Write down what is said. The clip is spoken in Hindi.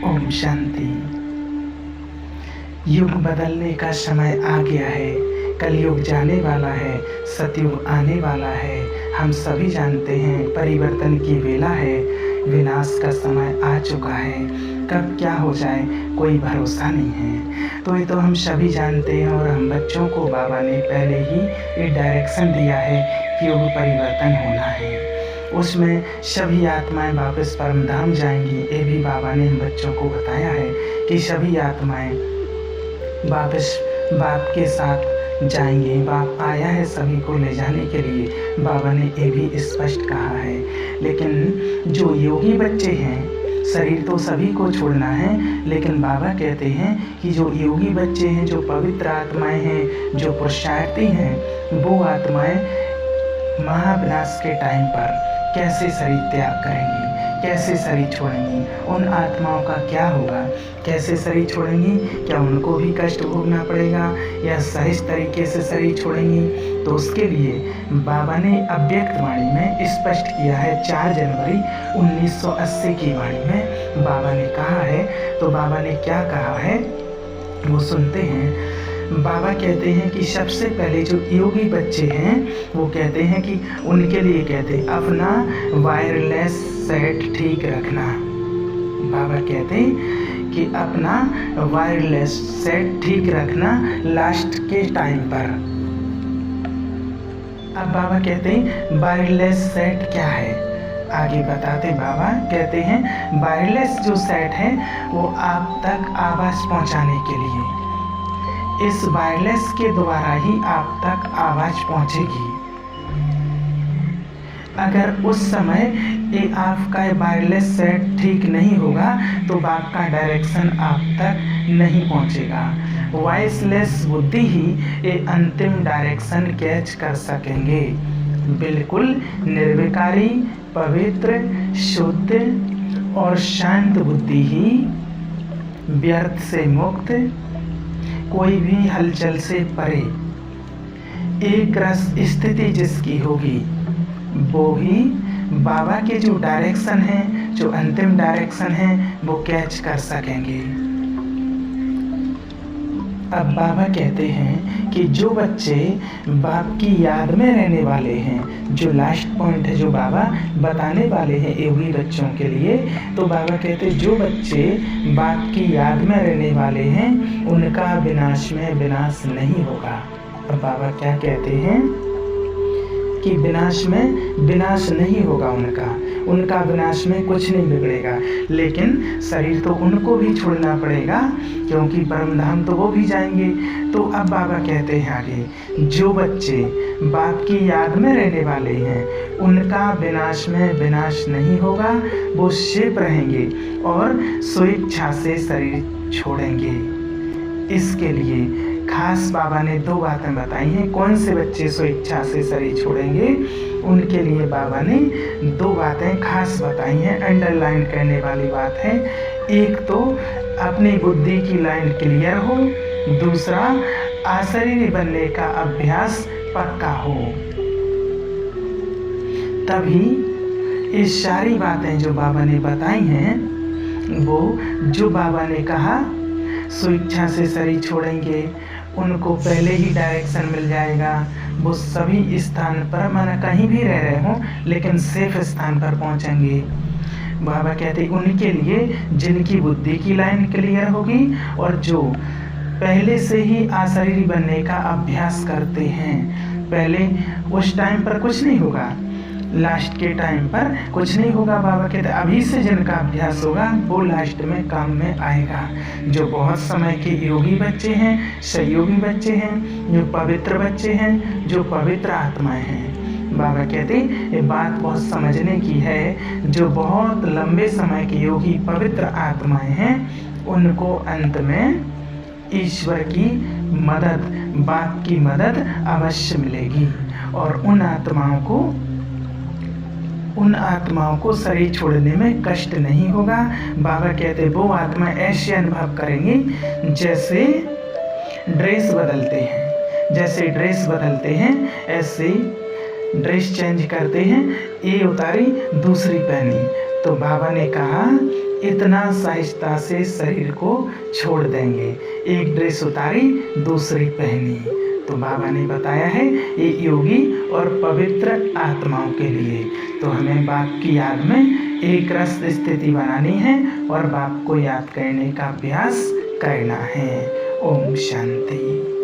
ओम शांति। युग बदलने का समय आ गया है। कलयुग जाने वाला है, सतयुग आने वाला है। हम सभी जानते हैं परिवर्तन की वेला है, विनाश का समय आ चुका है। कब क्या हो जाए कोई भरोसा नहीं है। तो ये तो हम सभी जानते हैं और हम बच्चों को बाबा ने पहले ही ये डायरेक्शन दिया है कि युग परिवर्तन होना है। उसमें सभी आत्माएं वापस परम धाम जाएंगी। ये भी बाबा ने हम बच्चों को बताया है कि सभी आत्माएं वापस बाप के साथ जाएंगे। बाप आया है सभी को ले जाने के लिए, बाबा ने ये भी स्पष्ट कहा है। लेकिन जो योगी बच्चे हैं, शरीर तो सभी को छोड़ना है, लेकिन बाबा कहते हैं कि जो योगी बच्चे हैं, जो पवित्र आत्माएं हैं, जो पुरुषार्थी हैं, वो आत्माएं महाविनाश के टाइम पर कैसे शरीर त्याग करेंगी, कैसे शरीर छोड़ेंगी, उन आत्माओं का क्या होगा, कैसे शरीर छोड़ेंगी, क्या उनको भी कष्ट भोगना पड़ेगा या सहज तरीके से शरीर छोड़ेंगी। तो उसके लिए बाबा ने अव्यक्त वाणी में स्पष्ट किया है। 4 जनवरी 1980 की वाणी में बाबा ने कहा है। तो बाबा ने क्या कहा है वो सुनते हैं। बाबा कहते हैं कि सबसे पहले जो योगी बच्चे हैं वो कहते हैं कि उनके लिए कहते हैं अपना वायरलेस सेट ठीक रखना। बाबा कहते हैं कि अपना वायरलेस सेट ठीक रखना लास्ट के टाइम पर। अब बाबा कहते हैं वायरलेस सेट क्या है, आगे बताते बाबा कहते हैं वायरलेस जो सेट है वो आप तक आवाज़ पहुंचाने के लिए, इस वायरलेस के द्वारा ही आप तक आवाज़ पहुंचेगी। अगर उस समय ये आपका वायरलेस सेट ठीक नहीं होगा तो बाप का डायरेक्शन आप तक नहीं पहुंचेगा। वॉइसलेस बुद्धि ही ये अंतिम डायरेक्शन कैच कर सकेंगे। बिल्कुल निर्विकारी, पवित्र, शुद्ध और शांत बुद्धि ही व्यर्थ से मुक्त, कोई भी हलचल से परे, एक रस स्थिति जिसकी होगी वो ही बाबा के जो डायरेक्शन है, जो अंतिम डायरेक्शन है, वो कैच कर सकेंगे। अब बाबा कहते हैं कि जो बच्चे बाप की याद में रहने वाले हैं, जो लास्ट पॉइंट है जो बाबा बताने वाले हैं योगी बच्चों के लिए, तो बाबा कहते हैं जो बच्चे बाप की याद में रहने वाले हैं उनका विनाश में विनाश नहीं होगा। अब बाबा क्या कहते हैं कि विनाश में विनाश नहीं होगा उनका विनाश में कुछ नहीं बिगड़ेगा। लेकिन शरीर तो उनको भी छोड़ना पड़ेगा क्योंकि परम धाम तो वो भी जाएंगे। तो अब बाबा कहते हैं आगे, जो बच्चे बाप की याद में रहने वाले हैं उनका विनाश में विनाश नहीं होगा, वो शेप रहेंगे और स्वेच्छा से शरीर छोड़ेंगे। इसके लिए खास बाबा ने 2 बातें बताई हैं। कौन से बच्चे स्वेच्छा से शरीर छोड़ेंगे, उनके लिए बाबा ने 2 बातें खास बताई हैं। अंडरलाइन करने वाली बात है, एक तो अपनी बुद्धि की लाइन क्लियर हो, दूसरा अशरीरी बनने का अभ्यास पक्का हो। तभी ये सारी बातें जो बाबा ने बताई हैं, वो जो बाबा ने कहा स्वेच्छा से शरीर छोड़ेंगे उनको पहले ही डायरेक्शन मिल जाएगा। वो सभी स्थान पर, माना कहीं भी रह रहे हों लेकिन सेफ स्थान पर पहुंचेंगे। बाबा कहते हैं उनके लिए जिनकी बुद्धि की लाइन क्लियर होगी और जो पहले से ही अशरीरी बनने का अभ्यास करते हैं। पहले उस टाइम पर कुछ नहीं होगा, लास्ट के टाइम पर कुछ नहीं होगा। बाबा कहते अभी से जिनका अभ्यास होगा वो लास्ट में काम में आएगा। जो बहुत समय के योगी बच्चे हैं, सहयोगी बच्चे हैं, जो पवित्र बच्चे हैं, जो पवित्र आत्माएं हैं। बाबा कहते ये बात बहुत समझने की है। जो बहुत लंबे समय के योगी पवित्र आत्माएं हैं उनको अंत में ईश्वर की मदद, बाप की मदद अवश्य मिलेगी और उन आत्माओं को शरीर छोड़ने में कष्ट नहीं होगा। बाबा कहते वो आत्मा ऐसे अनुभव करेंगी जैसे ड्रेस बदलते हैं, ऐसे ड्रेस चेंज करते हैं, ये उतारी दूसरी पहनी। तो बाबा ने कहा इतना सहजता से शरीर को छोड़ देंगे। एक ड्रेस उतारी, दूसरी पहनी। तो बाबा ने बताया है ये योगी और पवित्र आत्माओं के लिए। तो हमें बाप की याद में एक रस स्थिति बनानी है और बाप को याद करने का अभ्यास करना है। ओम शांति।